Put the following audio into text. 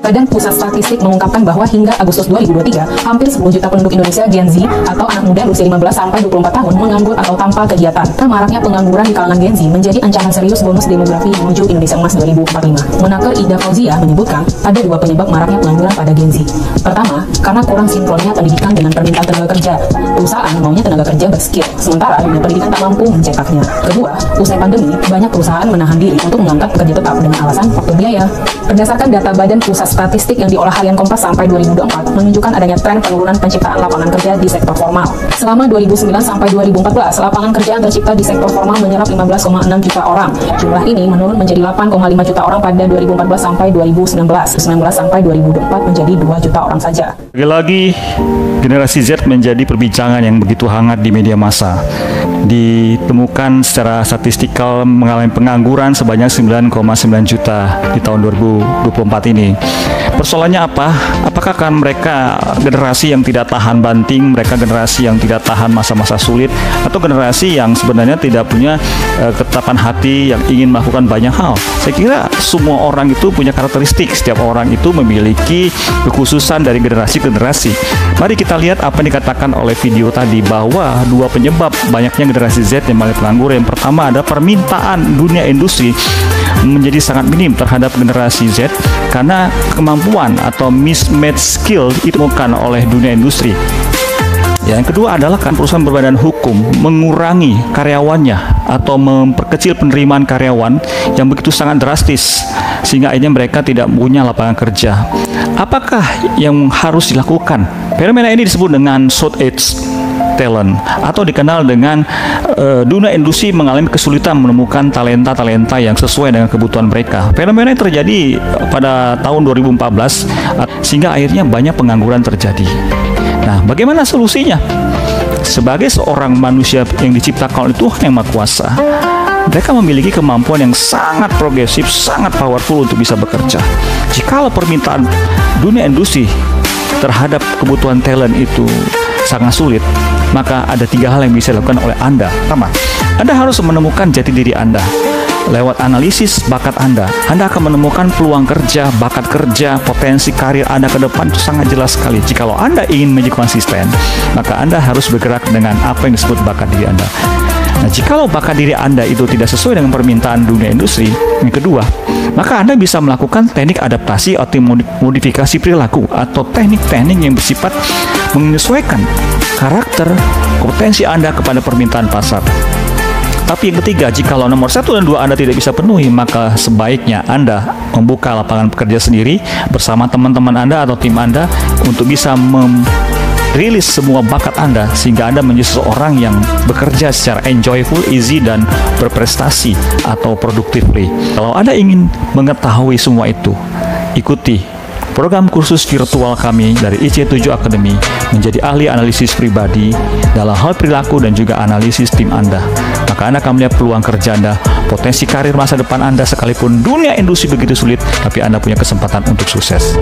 Badan Pusat Statistik mengungkapkan bahwa hingga Agustus 2023, hampir 10 juta penduduk Indonesia Gen Z atau anak muda berusia 15 sampai 24 tahun menganggur atau tanpa kegiatan. Maraknya pengangguran di kalangan Gen Z menjadi ancaman serius bonus demografi menuju Indonesia Emas 2045. Menaker Ida Fauzia menyebutkan ada dua penyebab maraknya pengangguran pada Gen Z. Pertama, karena kurang sinkronnya pendidikan dengan permintaan tenaga kerja. Perusahaan maunya tenaga kerja berskill, sementara dunia pendidikan tak mampu mencetaknya. Kedua, usai pandemi, banyak perusahaan menahan diri untuk mengangkat pekerja tetap dengan alasan faktor biaya. Berdasarkan data Badan Pusat Statistik yang diolah harian Kompas sampai 2024 menunjukkan adanya tren penurunan penciptaan lapangan kerja di sektor formal. Selama 2009 sampai 2014, lapangan kerja yang tercipta di sektor formal menyerap 15,6 juta orang. Jumlah ini menurun menjadi 8,5 juta orang pada 2014 sampai 2019. 19 sampai 2024 menjadi 2 juta orang saja. Lagi-lagi generasi Z menjadi perbincangan yang begitu hangat di media massa. Ditemukan secara statistikal mengalami pengangguran sebanyak 9,9 juta di tahun 2024 ini. Persoalannya apa? Apakah kan mereka generasi yang tidak tahan banting, mereka generasi yang tidak tahan masa-masa sulit, atau generasi yang sebenarnya tidak punya ketetapan hati yang ingin melakukan banyak hal? Saya kira semua orang itu punya karakteristik, setiap orang itu memiliki kekhususan dari generasi ke generasi. Mari kita lihat apa yang dikatakan oleh video tadi, bahwa dua penyebab banyaknya generasi Z yang mengalami pengangguran. Yang pertama ada permintaan dunia industri menjadi sangat minim terhadap generasi Z karena kemampuan atau mismatch skill ditemukan oleh dunia industri. Yang kedua adalah kan perusahaan berbadan hukum mengurangi karyawannya atau memperkecil penerimaan karyawan yang begitu sangat drastis sehingga akhirnya mereka tidak punya lapangan kerja. Apakah yang harus dilakukan? Fenomena ini disebut dengan shortage talent atau dikenal dengan dunia industri mengalami kesulitan menemukan talenta-talenta yang sesuai dengan kebutuhan mereka. Fenomena ini terjadi pada tahun 2014 sehingga akhirnya banyak pengangguran terjadi. Nah, bagaimana solusinya? Sebagai seorang manusia yang diciptakan oleh Tuhan Yang Maha Kuasa, mereka memiliki kemampuan yang sangat progresif, sangat powerful untuk bisa bekerja. Jikalau permintaan dunia industri terhadap kebutuhan talent itu sangat sulit, maka ada 3 hal yang bisa dilakukan oleh Anda. Pertama, Anda harus menemukan jati diri Anda. Lewat analisis bakat Anda akan menemukan peluang kerja, bakat kerja, potensi karir Anda ke depan itu sangat jelas sekali. Jikalau Anda ingin menjadi konsisten, maka Anda harus bergerak dengan apa yang disebut bakat diri Anda. Nah, jikalau bakat diri Anda itu tidak sesuai dengan permintaan dunia industri, yang kedua, maka Anda bisa melakukan teknik adaptasi atau modifikasi perilaku atau teknik-teknik yang bersifat menyesuaikan karakter, potensi Anda kepada permintaan pasar. Tapi yang ketiga, jikalau nomor 1 dan 2 Anda tidak bisa penuhi, maka sebaiknya Anda membuka lapangan pekerja sendiri bersama teman-teman Anda atau tim Anda untuk bisa rilis semua bakat Anda sehingga Anda menjadi seseorang yang bekerja secara enjoyable, easy, dan berprestasi atau productively. Kalau Anda ingin mengetahui semua itu, ikuti program kursus virtual kami dari IC7 Academy menjadi ahli analisis pribadi dalam hal perilaku dan juga analisis tim Anda. Maka Anda akan melihat peluang kerja Anda, potensi karir masa depan Anda sekalipun dunia industri begitu sulit, tapi Anda punya kesempatan untuk sukses.